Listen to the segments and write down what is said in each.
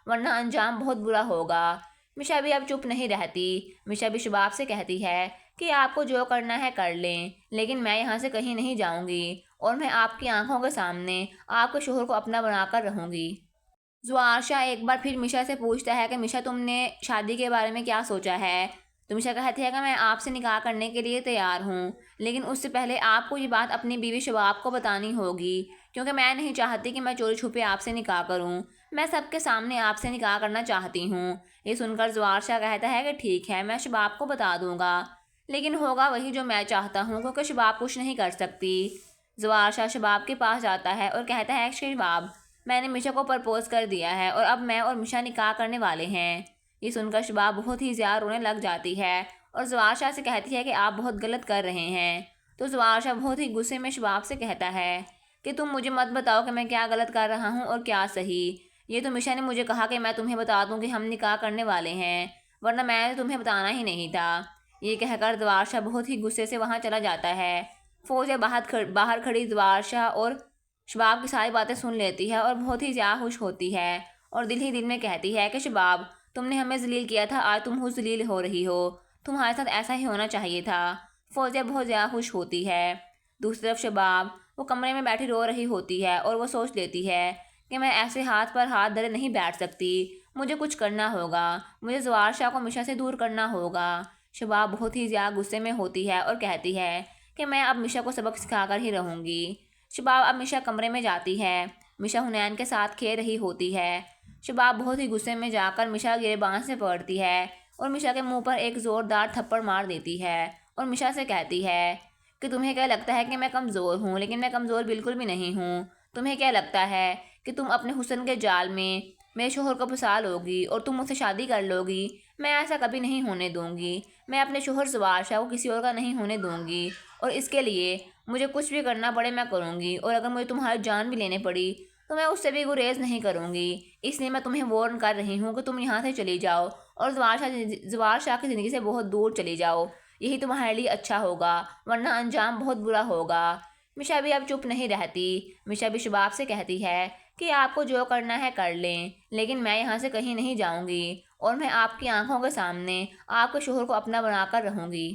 ورنہ انجام بہت برا ہوگا۔ مشا بھی اب چپ نہیں رہتی۔ مشا بھی شباب سے کہتی ہے کہ آپ کو جو کرنا ہے کر لیں، لیکن میں یہاں سے کہیں نہیں جاؤں گی اور میں آپ کی آنکھوں کے سامنے آپ کے شوہر کو اپنا بنا کر رہوں گی۔ زوار شاہ ایک بار پھر مشا سے پوچھتا ہے کہ مشا تم نے شادی کے بارے میں کیا سوچا ہے؟ تو مشا کہتی ہے کہ میں آپ سے نکاح کرنے کے لیے تیار ہوں، لیکن اس سے پہلے آپ کو یہ بات اپنی بیوی شباب کو بتانی ہوگی، کیونکہ میں نہیں چاہتی کہ میں چوری چھپے آپ سے نکاح کروں، میں سب کے سامنے آپ سے نکاح کرنا چاہتی ہوں۔ یہ سن کر زوار شاہ کہتا ہے کہ ٹھیک ہے، میں شباب کو بتا دوں گا، لیکن ہوگا وہی جو میں چاہتا ہوں، کیونکہ شباب کچھ نہیں کر سکتی۔ زوار شاہ شباب کے پاس جاتا ہے اور کہتا ہے کہ شباب، میں نے مشا کو پرپوز کر دیا ہے اور اب میں اور مشا نکاح کرنے والے ہیں۔ یہ سن کر شباب بہت ہی زیادہ رونے لگ جاتی ہے اور زوار شاہ سے کہتی ہے کہ آپ بہت غلط کر رہے ہیں۔ تو زوار شاہ بہت ہی غصے میں شباب سے کہتا ہے کہ تم مجھے مت بتاؤ کہ میں کیا غلط کر رہا ہوں اور کیا صحیح، یہ تو مشا نے مجھے کہا کہ میں تمہیں بتا دوں کہ ہم نکاح کرنے والے ہیں، ورنہ میں نے تمہیں بتانا ہی نہیں تھا۔ یہ کہہ کر زوار شاہ بہت ہی غصے سے وہاں چلا جاتا ہے۔ فوزیہ باہر کھڑی زوار شاہ اور شباب کی ساری باتیں سن لیتی ہے اور بہت ہی زیادہ خوش ہوتی ہے اور دل ہی دل میں کہتی ہے کہ شباب، تم نے ہمیں ذلیل کیا تھا، آج تم خود ذلیل ہو رہی ہو، تمہارے ساتھ ایسا ہی ہونا چاہیے تھا۔ فوزیہ بہت زیادہ خوش ہوتی ہے۔ دوسری طرف شباب وہ کمرے میں بیٹھی رو رہی ہوتی ہے اور وہ سوچ لیتی ہے کہ میں ایسے ہاتھ پر ہاتھ دھرے نہیں بیٹھ سکتی، مجھے کچھ کرنا ہوگا، مجھے زوار شاہ کو مشا سے دور کرنا ہوگا۔ شباب بہت ہی زیادہ غصے میں ہوتی ہے اور کہتی ہے کہ میں اب مشا کو سبق سکھا کر ہی رہوں گی۔ شباب اب مشا کمرے میں جاتی ہے۔ مشا حنین کے ساتھ کھیل رہی ہوتی ہے۔ شباب بہت ہی غصے میں جا کر مشا گریباں سے پکڑتی ہے اور مشا کے منہ پر ایک زوردار تھپڑ مار دیتی ہے اور مشا سے کہتی ہے کہ تمہیں کیا لگتا ہے کہ میں کمزور ہوں، لیکن میں کمزور بالکل بھی نہیں ہوں۔ تمہیں کیا لگتا ہے کہ تم اپنے حسن کے جال میں میرے شوہر کو پھنسا لوگی اور تم مجھ سے شادی کر لوگی؟ میں ایسا کبھی نہیں ہونے دوں گی۔ میں اپنے شوہر زوار شاہ کو کسی اور کا نہیں ہونے دوں گی، اور اس کے لیے مجھے کچھ بھی کرنا پڑے میں کروں گی، اور اگر مجھے تمہاری جان بھی لینے پڑی تو میں اس سے بھی گریز نہیں کروں گی۔ اس لیے میں تمہیں وارن کر رہی ہوں کہ تم یہاں سے چلی جاؤ اور زوار شاہ کی زندگی سے بہت دور چلی جاؤ، یہی تمہارے لیے اچھا ہوگا، ورنہ انجام بہت برا ہوگا۔ مشا بھی اب چپ نہیں رہتی۔ مشا بھی شباب سے کہتی ہے کہ آپ کو جو کرنا ہے کر لیں، لیکن میں یہاں سے کہیں نہیں جاؤں گی اور میں آپ کی آنکھوں کے سامنے آپ کے شوہر کو اپنا بنا کر رہوں گی۔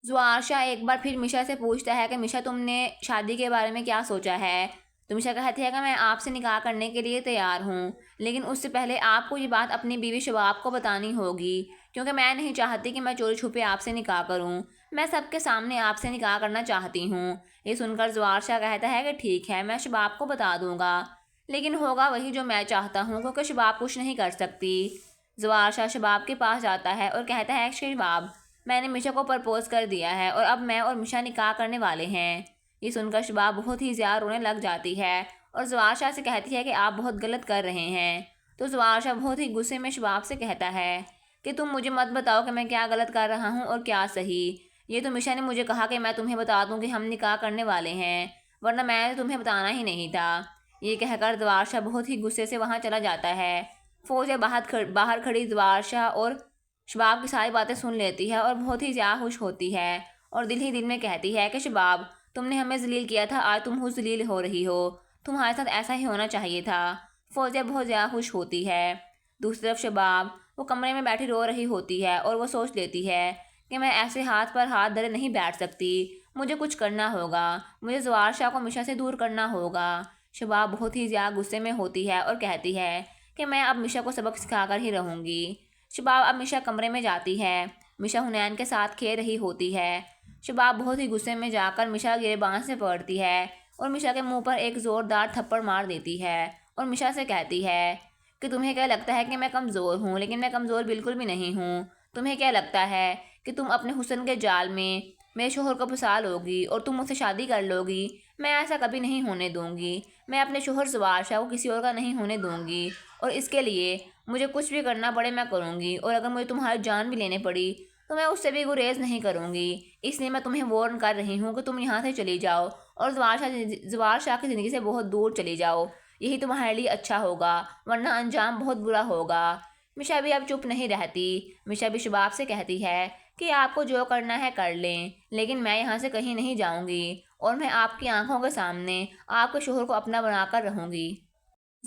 زوار شاہ ایک بار پھر مشا سے پوچھتا ہے کہ مشا تم نے شادی کے بارے میں کیا سوچا ہے؟ تو مشا کہتی ہے کہ میں آپ سے نکاح کرنے کے لیے تیار ہوں، لیکن اس سے پہلے آپ کو یہ بات اپنی بیوی شباب کو بتانی ہوگی، کیونکہ میں نہیں چاہتی کہ میں چوری چھپے آپ سے نکاح کروں، میں سب کے سامنے آپ سے نکاح کرنا چاہتی ہوں۔ یہ سن کر زوار شاہ کہتا ہے کہ ٹھیک ہے، میں شباب کو بتا دوں گا، لیکن ہوگا وہی جو میں چاہتا ہوں، کیونکہ شباب کچھ نہیں کر سکتی۔ زوار شاہ شباب کے پاس جاتا ہے اور کہتا ہے کہ شباب، میں نے مشا کو پرپوز کر دیا ہے اور اب میں اور مشا نکاح کرنے والے ہیں۔ یہ سن کر شباب بہت ہی زیادہ رونے لگ جاتی ہے اور زوار شاہ سے کہتی ہے کہ آپ بہت غلط کر رہے ہیں۔ تو زوار شاہ بہت ہی غصے میں شباب سے کہتا ہے کہ تم مجھے مت بتاؤ کہ میں کیا غلط کر رہا ہوں اور کیا صحیح، یہ تو مشا نے مجھے کہا کہ میں تمہیں بتا دوں کہ ہم نکاح کرنے والے ہیں، ورنہ میں نے تمہیں بتانا ہی نہیں تھا۔ یہ کہہ کر زوار شاہ بہت ہی غصے سے وہاں چلا جاتا ہے۔ فوزیہ باہر کھڑی زوار شاہ اور شباب کی ساری باتیں سن لیتی ہے اور بہت ہی زیادہ خوش ہوتی ہے اور دل ہی دل میں کہتی ہے کہ شباب، تم نے ہمیں ذلیل کیا تھا، آج تم خود ذلیل ہو رہی ہو، تمہارے ساتھ ایسا ہی ہونا چاہیے تھا۔ فوزیہ بہت زیادہ خوش ہوتی ہے۔ دوسری طرف شباب وہ کمرے میں بیٹھی رو رہی ہوتی ہے اور وہ سوچ لیتی ہے کہ میں ایسے ہاتھ پر ہاتھ دھرے نہیں بیٹھ سکتی، مجھے کچھ کرنا ہوگا، مجھے زوار شاہ کو مشا سے دور کرنا ہوگا۔ شباب بہت ہی زیادہ غصے میں ہوتی ہے اور کہتی ہے کہ میں اب مشا کو سبق سکھا کر ہی رہوں گی۔ شباب اب مشا کمرے میں جاتی ہے۔ مشا حنین کے ساتھ کھیل رہی ہوتی ہے۔ شباب بہت ہی غصے میں جا کر مشا گریباں سے پکڑتی ہے اور مشا کے منہ پر ایک زوردار تھپڑ مار دیتی ہے اور مشا سے کہتی ہے کہ تمہیں کیا لگتا ہے کہ میں کمزور ہوں، لیکن میں کمزور بالکل بھی نہیں ہوں۔ تمہیں کیا لگتا ہے کہ تم اپنے حسن کے جال میں میرے شوہر کو پھنسا لوگی اور تم مجھ سے شادی کر لوگی؟ میں ایسا کبھی نہیں ہونے دوں گی۔ میں اپنے شوہر زوار شاہ کو کسی اور کا نہیں ہونے دوں گی، اور اس کے لیے مجھے کچھ بھی کرنا پڑے میں کروں گی، اور اگر مجھے تمہاری جان بھی لینے پڑی تو میں اس سے بھی گریز نہیں کروں گی۔ اس لیے میں تمہیں وارن کر رہی ہوں کہ تم یہاں سے چلی جاؤ اور زوار شاہ کی زندگی سے بہت دور چلی جاؤ، یہی تمہارے لیے اچھا ہوگا، ورنہ انجام بہت برا ہوگا۔ مشا بھی اب چپ نہیں رہتی۔ مشا بھی شباب سے کہتی ہے کہ آپ کو جو کرنا ہے کر لیں، لیکن میں یہاں سے کہیں نہیں جاؤں گی اور میں آپ کی آنکھوں کے سامنے آپ کے شوہر کو اپنا بنا کر رہوں گی۔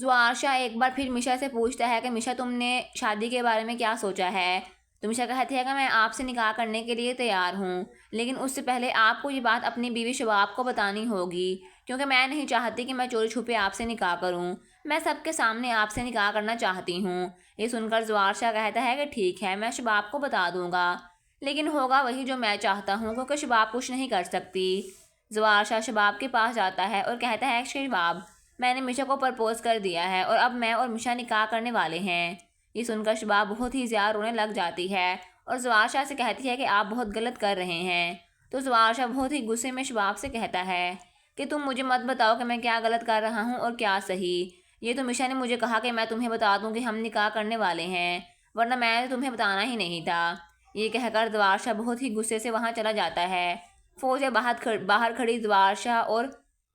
زوارشا ایک بار پھر میشا سے پوچھتا ہے کہ میشا تم نے شادی کے بارے میں کیا سوچا ہے؟ تو میشا کہتی ہے کہ میں آپ سے نکاح کرنے کے لیے تیار ہوں، لیکن اس سے پہلے آپ کو یہ بات اپنی بیوی شباب کو بتانی ہوگی، کیونکہ میں نہیں چاہتی کہ میں چوری چھپے آپ سے نکاح کروں، میں سب کے سامنے آپ سے نکاح کرنا چاہتی ہوں۔ یہ سن کر زوارشا کہتا ہے کہ ٹھیک ہے، میں شباب کو بتا دوں گا، لیکن ہوگا وہی جو میں چاہتا ہوں، کیونکہ شباب کچھ نہیں کر سکتی۔ زوارشا شباب کے پاس جاتا ہے اور کہتا ہے کہ شباب، میں نے میشا کو پرپوز کر دیا ہے اور اب میں اور میشا نکاح کرنے والے ہیں۔ یہ سن کر شباب بہت ہی زیادہ رونے لگ جاتی ہے اور زوارشا سے کہتی ہے کہ آپ بہت غلط کر رہے ہیں۔ تو زوارشا بہت ہی غصے میں شباب سے کہتا ہے کہ تم مجھے مت بتاؤ کہ میں کیا غلط کر رہا ہوں اور کیا صحیح، یہ تو میشا نے مجھے کہا کہ میں تمہیں بتا دوں کہ ہم نکاح کرنے والے ہیں، ورنہ میں نے تمہیں بتانا ہی نہیں تھا۔ یہ کہہ کر زوارشا بہت ہی غصے سے وہاں چلا جاتا ہے۔ فوزیہ باہر کھڑی زوارشا اور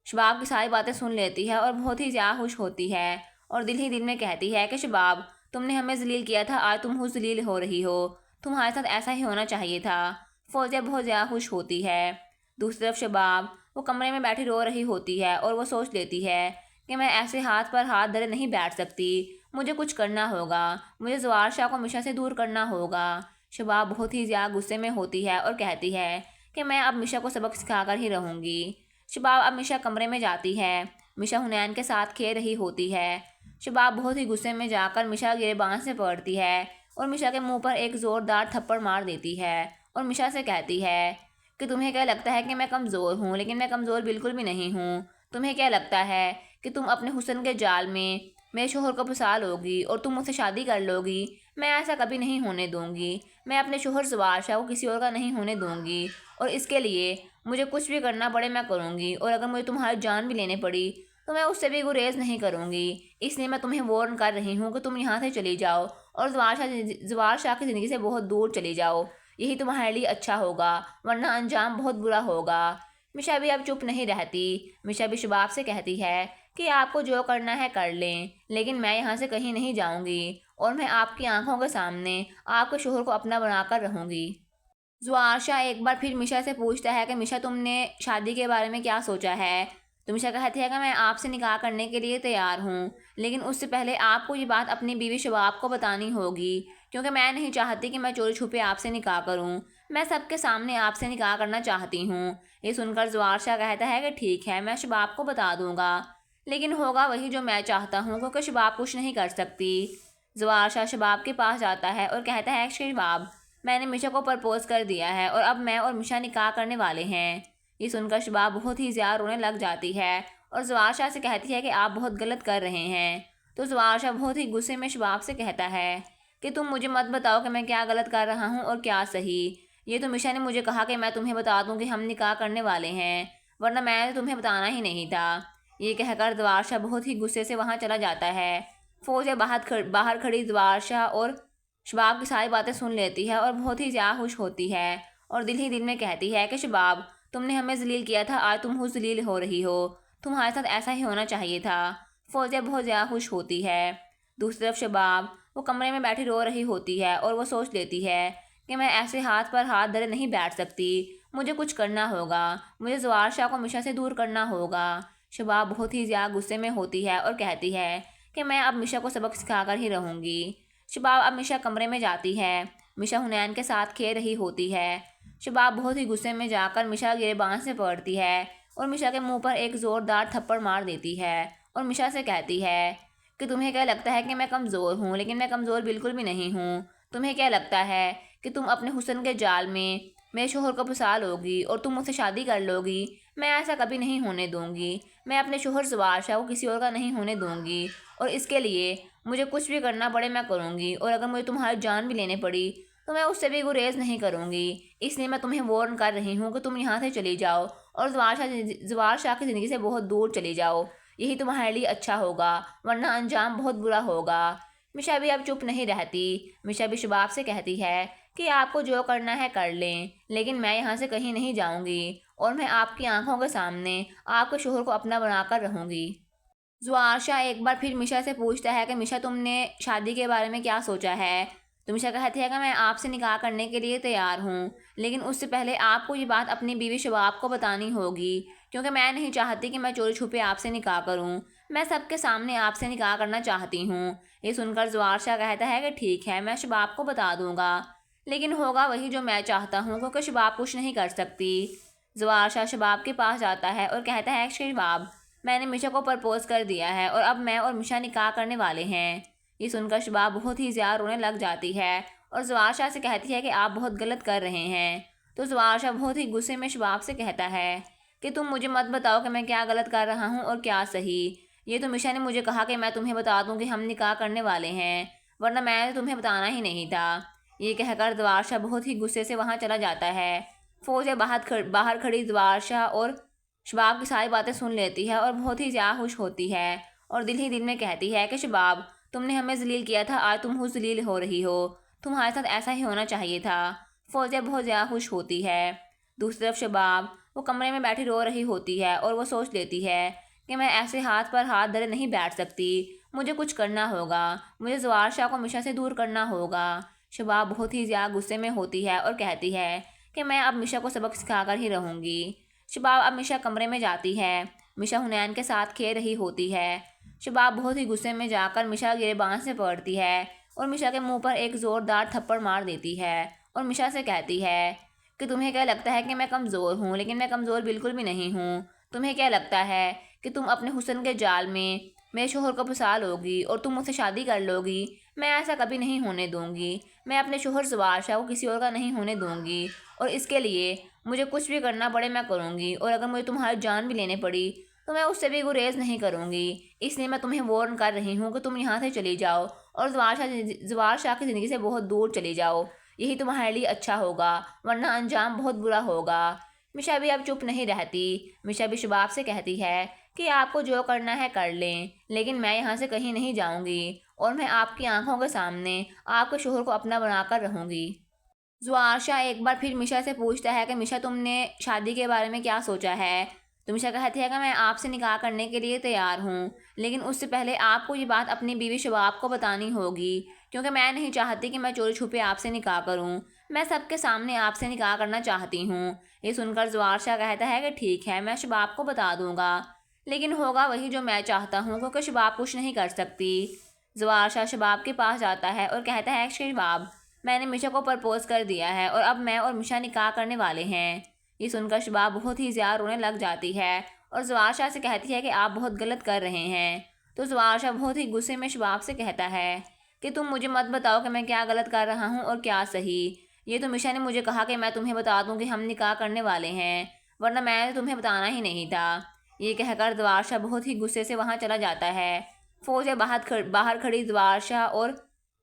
شباب کی ساری باتیں سن لیتی ہے اور بہت ہی زیادہ خوش ہوتی ہے اور دل ہی دل میں کہتی ہے کہ شباب، تم نے ہمیں ذلیل کیا تھا، آج تم ذلیل ہو رہی ہو، تمہارے ساتھ ایسا ہی ہونا چاہیے تھا۔ فوزیہ بہت زیادہ خوش ہوتی ہے۔ دوسری طرف شباب وہ کمرے میں بیٹھی رو رہی ہوتی ہے اور وہ سوچ لیتی ہے کہ میں ایسے ہاتھ پر ہاتھ دھرے نہیں بیٹھ سکتی، مجھے کچھ کرنا ہوگا، مجھے زوارشا کو میشا سے دور کرنا ہوگا۔ شباب بہت ہی زیادہ غصے میں ہوتی ہے اور کہتی ہے کہ میں اب میشا کو سبق سکھا کر ہی رہوں گی۔ شباب اب میشا کمرے میں جاتی ہے، میشا حنین کے ساتھ کھیل رہی ہوتی ہے۔ شباب بہت ہی غصے میں جا کر میشا گریباں سے پکڑتی ہے اور میشا کے منہ پر ایک زوردار تھپڑ مار دیتی ہے اور میشا سے کہتی ہے کہ تمہیں کیا لگتا ہے کہ میں کمزور ہوں، لیکن میں کمزور بالکل بھی نہیں ہوں۔ تمہیں کیا لگتا ہے کہ تم اپنے حسن کے جال میں میرے شوہر کو پھنسا لوگی اور تم مجھ سے شادی کر لوگی؟ میں ایسا کبھی نہیں ہونے دوں گی، میں اپنے شوہر زوارشا کو کسی اور کا نہیں ہونے دوں گی، اور اس کے لیے مجھے کچھ بھی کرنا پڑے میں کروں گی، اور اگر مجھے تمہاری جان بھی لینے پڑی تو میں اس سے بھی گریز نہیں کروں گی۔ اس لیے میں تمہیں وارن کر رہی ہوں کہ تم یہاں سے چلی جاؤ اور زوارشا کی زندگی سے بہت دور چلی جاؤ، یہی تمہارے لیے اچھا ہوگا، ورنہ انجام بہت برا ہوگا۔ میشا بھی اب چپ نہیں رہتی۔ میشا بھی شباب سے کہتی ہے کہ آپ کو جو کرنا ہے کر لیں، لیکن میں یہاں سے کہیں نہیں جاؤں گی اور میں آپ کی آنکھوں کے سامنے آپ کے شوہر کو اپنا بنا کر رہوں گی۔ زوارشا ایک بار پھر میشا سے پوچھتا ہے کہ میشا تم نے شادی کے بارے میں کیا سوچا ہے؟ تو میشا کہتی ہے کہ میں آپ سے نکاح کرنے کے لیے تیار ہوں، لیکن اس سے پہلے آپ کو یہ بات اپنی بیوی شباب کو بتانی ہوگی، کیونکہ میں نہیں چاہتی کہ میں چوری چھپے آپ سے نکاح کروں، میں سب کے سامنے آپ سے نکاح کرنا چاہتی ہوں۔ یہ سن کر زوارشا کہتا ہے کہ ٹھیک ہے، میں شباب کو بتا دوں گا، لیکن ہوگا وہی جو میں چاہتا ہوں، کیونکہ شباب کچھ نہیں کر سکتی۔ زوارشا شباب کے پاس جاتا ہے اور کہتا ہے کہ شباب، میں نے میشا کو پرپوز کر دیا ہے اور اب میں اور میشا نکاح کرنے والے ہیں۔ یہ سن کر شباب بہت ہی زیادہ رونے لگ جاتی ہے اور زوارشا سے کہتی ہے کہ آپ بہت غلط کر رہے ہیں۔ تو زوارشا بہت ہی غصے میں شباب سے کہتا ہے کہ تم مجھے مت بتاؤ کہ میں کیا غلط کر رہا ہوں اور کیا صحیح، یہ تو میشا نے مجھے کہا کہ میں تمہیں بتا دوں کہ ہم نکاح کرنے والے ہیں، ورنہ میں نے تمہیں بتانا ہی نہیں تھا۔ یہ کہہ کر زوارشا بہت ہی غصے سے وہاں چلا جاتا ہے۔ فوزیہ باہر کھڑی زوارشا اور شباب کی ساری باتیں سن لیتی ہے اور بہت ہی زیادہ خوش ہوتی ہے اور دل ہی دل میں کہتی ہے کہ شباب، تم نے ہمیں ذلیل کیا تھا، آج تم ذلیل ہو رہی ہو، تمہارے ساتھ ایسا ہی ہونا چاہیے تھا۔ فوزیہ بہت زیادہ خوش ہوتی ہے۔ دوسری طرف شباب وہ کمرے میں بیٹھی رو رہی ہوتی ہے اور وہ سوچ لیتی ہے کہ میں ایسے ہاتھ پر ہاتھ دھرے نہیں بیٹھ سکتی، مجھے کچھ کرنا ہوگا، مجھے زوارشا کو میشا سے دور کرنا ہوگا۔ شباب بہت ہی زیادہ غصے میں ہوتی ہے اور کہتی ہے کہ میں اب میشا کو سبق سکھا کر ہی رہوں گی۔ شباب اب میشا کمرے میں جاتی ہے، میشا حنین کے ساتھ کھیل رہی ہوتی ہے۔ شباب بہت ہی غصے میں جا کر میشا گریباں سے پکڑتی ہے اور میشا کے منہ پر ایک زوردار تھپڑ مار دیتی ہے اور میشا سے کہتی ہے کہ تمہیں کیا لگتا ہے کہ میں کمزور ہوں، لیکن میں کمزور بالکل بھی نہیں ہوں۔ تمہیں کیا لگتا ہے کہ تم اپنے حسن کے جال میں میرے شوہر کو پھنسا لوگی اور تم مجھ سے شادی کر لوگی؟ میں ایسا کبھی نہیں ہونے دوں گی، میں اپنے شوہر زوارشا کو کسی اور کا نہیں ہونے دوں گی، اور اس کے لیے مجھے کچھ بھی کرنا پڑے میں کروں گی، اور اگر مجھے تمہاری جان بھی لینے پڑی تو میں اس سے بھی گریز نہیں کروں گی۔ اس لیے میں تمہیں وارن کر رہی ہوں کہ تم یہاں سے چلی جاؤ اور زوارشا کی زندگی سے بہت دور چلی جاؤ، یہی تمہارے لیے اچھا ہوگا، ورنہ انجام بہت برا ہوگا۔ میشا بھی اب چپ نہیں رہتی۔ میشا بھی شباب سے کہتی ہے کہ آپ کو جو کرنا ہے کر لیں، لیکن میں یہاں سے کہیں نہیں جاؤں گی اور میں آپ کی آنکھوں کے سامنے آپ کے شوہر کو اپنا بنا کر رہوں گی۔ زوارشا ایک بار پھر میشا سے پوچھتا ہے کہ میشا تم نے شادی کے بارے میں کیا سوچا ہے؟ تو میشا کہتی ہے کہ میں آپ سے نکاح کرنے کے لیے تیار ہوں، لیکن اس سے پہلے آپ کو یہ بات اپنی بیوی شباب کو بتانی ہوگی، کیونکہ میں نہیں چاہتی کہ میں چوری چھپے آپ سے نکاح کروں، میں سب کے سامنے آپ سے نکاح کرنا چاہتی ہوں۔ یہ سن کر زوار شاہ کہتا ہے کہ ٹھیک ہے، میں شباب کو بتا دوں گا، لیکن ہوگا وہی جو میں چاہتا ہوں، کیونکہ شباب کچھ نہیں کر سکتی۔ زوار شاہ شباب کے پاس جاتا ہے اور کہتا ہے کہ شباب، میں نے میشا کو پرپوز کر دیا ہے اور اب میں اور میشا نکاح کرنے والے ہیں۔ یہ سن کر شباب بہت ہی زیادہ رونے لگ جاتی ہے اور زوار شاہ سے کہتی ہے کہ آپ بہت غلط کر رہے ہیں۔ تو زوار شاہ بہت ہی غصے میں شباب سے کہتا ہے کہ تم مجھے مت بتاؤ کہ میں کیا غلط کر رہا ہوں اور کیا صحیح۔ یہ تو میشا نے مجھے کہا کہ میں تمہیں بتا دوں کہ ہم نکاح کرنے والے ہیں، ورنہ میں تمہیں بتانا ہی نہیں تھا۔ یہ کہہ کر زوار شاہ بہت ہی غصے سے وہاں چلا جاتا ہے۔ فوزیہ باہر کھڑی زوار شاہ اور شباب کی ساری باتیں سن لیتی ہے اور بہت ہی زیادہ خوش ہوتی ہے اور دل ہی دل میں کہتی ہے کہ شباب، تم نے ہمیں ذلیل کیا تھا، آج تم خود ذلیل ہو رہی ہو، تمہارے ساتھ ایسا ہی ہونا چاہیے تھا۔ فوزیہ بہت زیادہ خوش ہوتی ہے۔ دوسری طرف شباب وہ کمرے میں بیٹھی رو رہی ہوتی ہے اور وہ سوچ لیتی ہے کہ میں ایسے ہاتھ پر ہاتھ دھرے نہیں بیٹھ سکتی، مجھے کچھ کرنا ہوگا، مجھے زوار شاہ کو میشا سے دور کرنا ہوگا۔ شباب بہت ہی زیادہ غصے میں ہوتی ہے اور کہتی ہے کہ میں اب میشا کو سبق سکھا کر ہی رہوں گی۔ شباب اب میشا کمرے میں جاتی ہے۔ میشا حنین کے ساتھ کھیل رہی ہوتی ہے۔ شباب بہت ہی غصے میں جا کر میشا گریباں سے پکڑتی ہے اور میشا کے منہ پر ایک زوردار تھپڑ مار دیتی ہے اور میشا سے کہتی ہے کہ تمہیں کیا لگتا ہے کہ میں کمزور ہوں، لیکن میں کمزور بالکل بھی نہیں ہوں۔ تمہیں کیا لگتا ہے کہ تم اپنے حسن کے جال میں میرے شوہر کو پھنسا لوگی اور تم مجھ سے شادی کر لوگی؟ میں ایسا کبھی نہیں ہونے دوں گی۔ میں اپنے شوہر زوار شاہ کو کسی اور کا نہیں ہونے دوں گی، اور اس کے لیے مجھے کچھ بھی کرنا پڑے میں کروں گی، اور اگر مجھے تمہاری جان بھی لینے پڑی تو میں اس سے بھی گریز نہیں کروں گی۔ اس لیے میں تمہیں وارن کر رہی ہوں کہ تم یہاں سے چلی جاؤ اور زوار شاہ کی زندگی سے بہت دور چلی جاؤ، یہی تمہارے لیے اچھا ہوگا، ورنہ انجام بہت برا ہوگا۔ میشا بھی اب چپ نہیں رہتی۔ میشا بھی شباب سے کہتی ہے کہ آپ کو جو کرنا ہے کر لیں، لیکن میں یہاں سے کہیں نہیں جاؤں گی اور میں آپ کی آنکھوں کے سامنے آپ کے شوہر کو اپنا بنا کر رہوں گی۔ زوار شاہ ایک بار پھر میشا سے پوچھتا ہے کہ میشا، تم نے شادی کے بارے میں کیا سوچا ہے؟ تو میشا کہتی ہے کہ میں آپ سے نکاح کرنے کے لیے تیار ہوں، لیکن اس سے پہلے آپ کو یہ بات اپنی بیوی شباب کو بتانی ہوگی، کیونکہ میں نہیں چاہتی کہ میں چوری چھپے آپ سے نکاح کروں، میں سب کے سامنے آپ سے نکاح کرنا چاہتی ہوں۔ یہ سن کر زوار شاہ کہتا ہے کہ ٹھیک ہے، میں شباب کو بتا دوں گا، لیکن ہوگا وہی جو میں چاہتا ہوں، کیونکہ شباب کچھ نہیں کر سکتی۔ زوار شاہ شباب کے پاس جاتا ہے اور کہتا ہے کہ شباب، میں نے میشا کو پرپوز کر دیا ہے اور اب میں اور میشا نکاح کرنے والے ہیں۔ یہ سن کر شباب بہت ہی زیادہ رونے لگ جاتی ہے اور زوار شاہ سے کہتی ہے کہ آپ بہت غلط کر رہے ہیں۔ تو زوار شاہ بہت ہی غصے میں شباب سے کہتا ہے کہ تم مجھے مت بتاؤ کہ میں کیا غلط کر رہا ہوں اور کیا صحیح۔ یہ تو میشا نے مجھے کہا کہ میں تمہیں بتا دوں کہ ہم نکاح کرنے والے ہیں، ورنہ میں تمہیں بتانا ہی نہیں تھا۔ یہ کہہ کر زوار شاہ بہت ہی غصے سے وہاں چلا جاتا ہے۔ فوزیہ باہر کھڑی زوار شاہ اور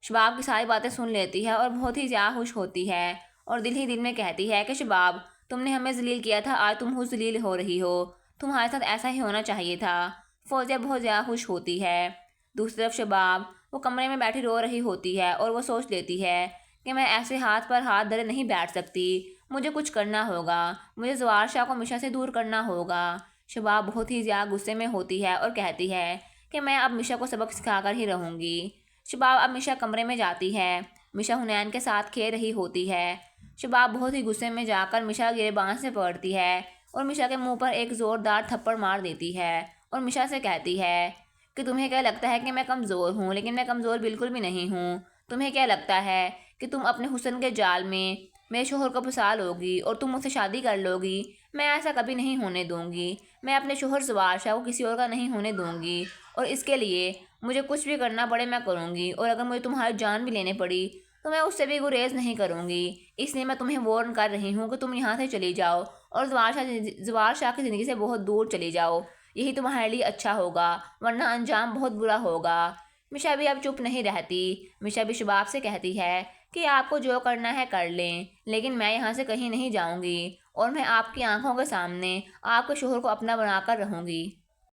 شباب کی ساری باتیں سن لیتی ہے اور بہت ہی زیادہ خوش ہوتی ہے اور دل ہی دل میں کہتی ہے کہ شباب، تم نے ہمیں ذلیل کیا تھا، آج تم خود ذلیل ہو رہی ہو، تمہارے ساتھ ایسا ہی ہونا چاہیے تھا۔ فوزیہ بہت زیادہ خوش ہوتی ہے۔ دوسری طرف شباب وہ کمرے میں بیٹھی رو رہی ہوتی ہے اور وہ سوچ لیتی ہے کہ میں ایسے ہاتھ پر ہاتھ دھرے نہیں بیٹھ سکتی، مجھے کچھ کرنا ہوگا، مجھے زوار شاہ کو میشا سے دور کرنا ہوگا۔ شباب بہت ہی زیادہ غصے میں ہوتی ہے اور کہتی ہے کہ میں اب میشا کو سبق سکھا کر ہی رہوں گی۔ شباب اب میشا کمرے میں جاتی ہے۔ میشا حنین کے ساتھ کھیل رہی ہوتی ہے۔ شباب بہت ہی غصے میں جا کر میشا گریباں سے پکڑتی ہے اور میشا کے منہ پر ایک زوردار تھپڑ مار دیتی ہے اور میشا سے کہتی ہے کہ تمہیں کیا لگتا ہے کہ میں کمزور ہوں، لیکن میں کمزور بالکل بھی نہیں ہوں۔ تمہیں کیا لگتا ہے کہ تم اپنے حسن کے جال میں میرے شوہر کو پھنسا لوگی اور تم مجھ سے شادی کر لوگی؟ میں ایسا کبھی نہیں ہونے دوں گی۔ میں اپنے شوہر زوار شاہ کو کسی اور کا نہیں ہونے دوں گی، اور اس کے لیے مجھے کچھ بھی کرنا پڑے میں کروں گی، اور اگر مجھے تمہاری جان بھی لینے پڑی تو میں اس سے بھی گریز نہیں کروں گی۔ اس لیے میں تمہیں وارن کر رہی ہوں کہ تم یہاں سے چلی جاؤ اور زوار شاہ کی زندگی سے بہت دور چلی جاؤ، یہی تمہارے لیے اچھا ہوگا، ورنہ انجام بہت برا ہوگا۔ میشا بھی اب چپ نہیں رہتی۔ میشا بھی شباب سے کہتی ہے کہ آپ کو جو کرنا ہے کر لیں، لیکن میں یہاں سے کہیں نہیں جاؤں گی اور میں آپ کی آنکھوں کے سامنے آپ کے شوہر کو اپنا بنا کر رہوں گی۔